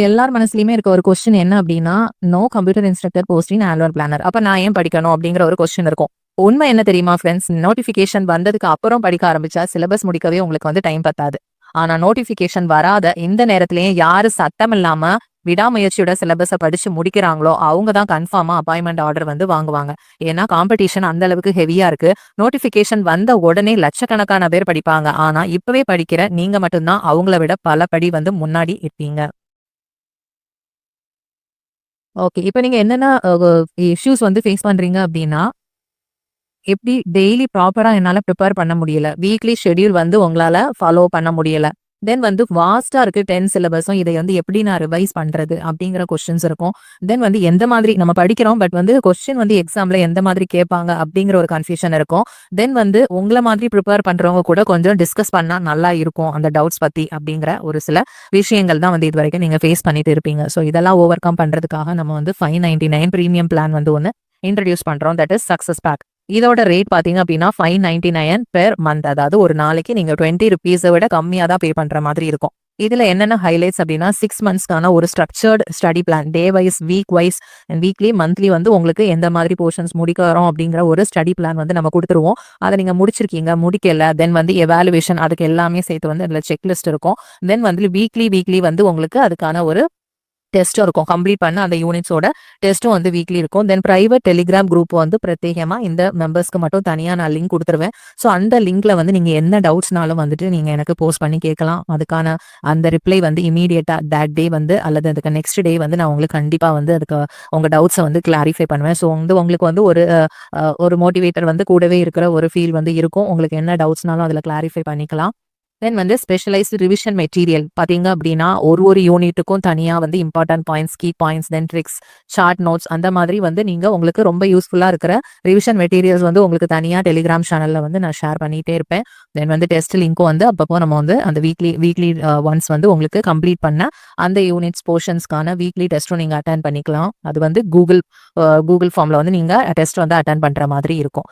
எல்லார் மனசுலயுமே இருக்க ஒரு கொஸ்டின் என்ன அப்படின்னா, no computer instructor post in annual planner. அப்ப நான் ஏன் படிக்கணும் அப்படிங்கிற ஒரு கொஸ்டின் இருக்கும். உண்மை என்ன தெரியுமா ஃப்ரெண்ட்ஸ்? நோட்டிஃபிகேஷன் வந்ததுக்கு அப்புறம் படிக்க ஆரம்பிச்சா சிலபஸ் முடிக்கவே உங்களுக்கு வந்து டைம் பத்தாது. ஆனா நோட்டிஃபிகேஷன் வராத இந்த நேரத்திலேயே யாரு சத்தம் இல்லாம விடாமுயற்சியோட சிலபஸ படிச்சு முடிக்கிறாங்களோ, அவங்க தான் கன்ஃபார்மா அப்பாயின்ட்மென்ட் ஆர்டர் வந்து வாங்குவாங்க. ஏன்னா காம்படிஷன் அந்த அளவுக்கு ஹெவியா இருக்கு. நோட்டிஃபிகேஷன் வந்த உடனே லட்சக்கணக்கான பேர் படிப்பாங்க. ஆனா இப்பவே படிக்கிற நீங்க மட்டும் தான் அவங்கள விட பல படி வந்து முன்னாடி இருப்பீங்க. ஓகே. இப்ப நீங்க என்னென்ன இஷ்யூஸ் வந்து ஃபேஸ் பண்றீங்க அப்டின்னா, எப்படி டெய்லி ப்ராப்பரா என்னால பிரிப்பேர் பண்ண முடியல. வீக்லி ஷெட்யூல் வந்து உங்களால ஃபாலோ பண்ண முடியல. தென் வந்து வாஸ்ட்டா இருக்கு 10 சிலபஸும். இதை வந்து எப்படி நான் ரிவைஸ் பண்றது? அப்படிங்கிற கொஸ்டின்ஸ் இருக்கும். தென் வந்து எந்த மாதிரி நம்ம படிக்கிறோம். பட் வந்து கொஸ்டின் வந்து எக்ஸாம்ல எந்த மாதிரி கேட்பாங்க? அப்படிங்கிற ஒரு கன்ஃப்யூஷன் இருக்கும். தென் வந்து உங்கள மாதிரி பிரிப்பேர் பண்றவங்க கூட கொஞ்சம் டிஸ்கஸ் பண்ணா நல்லா இருக்கும். அந்த டவுட்ஸ் பத்தி அப்படிங்கிற ஒரு சில விஷயங்கள் தான் வந்து இதுவரைக்கும் நீங்க ஃபேஸ் பண்ணிட்டு இருப்பீங்க. ஸோ இதெல்லாம் ஓவர் கம் பண்றதுக்காக நம்ம வந்து 599 பிரீமியம் பிளான் வந்து ஒண்ணு இன்ட்ரோடியூஸ் பண்றோம். That is success pack. இதோட ரேட் பார்த்தீங்க அப்படின்னா 599 பெர் மந்த். அதாவது ஒரு நாளைக்கு நீங்க 20 ரூபீஸ விட கம்மியா தான் பே பண்ற மாதிரி இருக்கும். இதுல என்னென்ன ஹைலைட்ஸ் அப்படின்னா 6 மந்த்ஸ்க்கான ஒரு structured study plan. Day wise, week wise and weekly, monthly வந்து உங்களுக்கு எந்த மாதிரி போர்ஷன்ஸ் முடிக்கிறோம் அப்படிங்கிற ஒரு ஸ்டடி பிளான் வந்து நம்ம குடுத்துருவோம். அத நீங்க முடிச்சிருக்கீங்க, முடிக்கல, தென் வந்து எவாலுவேஷன் அதுக்கு எல்லாமே சேர்த்து வந்து அதுல செக் லிஸ்ட் இருக்கும். தென் வந்து வீக்லி வந்து உங்களுக்கு அதுக்கான ஒரு டெஸ்ட்டும் இருக்கும். கம்ப்ளீட் பண்ண அந்த யூனிட்ஸோட டெஸ்ட்டும் வந்து வீக்லி இருக்கும். தென் பிரைவேட் டெலிகிராம் குரூப் வந்து பிரத்யேகமா இந்த மெம்பர்ஸ்க்கு மட்டும் தனியா நான் லிங்க் குடுத்துருவேன். ஸோ அந்த லிங்க்ல வந்து நீங்க என்ன டவுட்ஸ்னாலும் வந்துட்டு நீங்க எனக்கு போஸ்ட் பண்ணி கேட்கலாம். அதுக்கான அந்த ரிப்ளை வந்து இம்மீடியட்டா தட் டே வந்து அல்லது அதுக்கு நெக்ஸ்ட் டே வந்து நான் உங்களுக்கு கண்டிப்பா வந்து அதுக்கு உங்க டவுட்ஸ வந்து கிளாரிஃபை பண்ணுவேன். ஸோ வந்து உங்களுக்கு வந்து ஒரு மோட்டிவேட்டர் வந்து கூடவே இருக்கிற ஒரு ஃபீல் வந்து இருக்கும். உங்களுக்கு என்ன டவுட்ஸ்னாலும் அதுல கிளாரிஃபை பண்ணிக்கலாம். தென் வந்து ஸ்பெஷலைஸ்டு ரிவிஷன் மெட்டீரியல் பார்த்தீங்க அப்படின்னா, ஒரு யூனிட்டுக்கும் தனியா வந்து இம்பார்ட்டன்ட் பாயிண்ட்ஸ், கீ பாயிண்ட்ஸ், தென் ட்ரிக்ஸ், ஷார்ட் நோட்ஸ் அந்த மாதிரி வந்து நீங்க உங்களுக்கு ரொம்ப யூஸ்ஃபுல்லா இருக்கிற ரிவிஷன் மெட்டீரியல்ஸ் வந்து உங்களுக்கு தனியா டெலிகிராம் சேனல்ல வந்து நான் ஷேர் பண்ணிட்டே இருப்பேன். தென் வந்து டெஸ்ட் லிங்க்கும் வந்து அப்பப்போ நம்ம வந்து அந்த வீக்லி ஒன்ஸ் வந்து உங்களுக்கு கம்ப்ளீட் பண்ண அந்த யூனிட்ஸ் போர்ஷன்ஸ்க்கான வீக்லி டெஸ்ட்டும் நீங்க அட்டெண்ட் பண்ணிக்கலாம். அது வந்து கூகுள் ஃபார்ம்ல வந்து நீங்க டெஸ்ட் வந்து அட்டெண்ட் பண்ற மாதிரி இருக்கும்.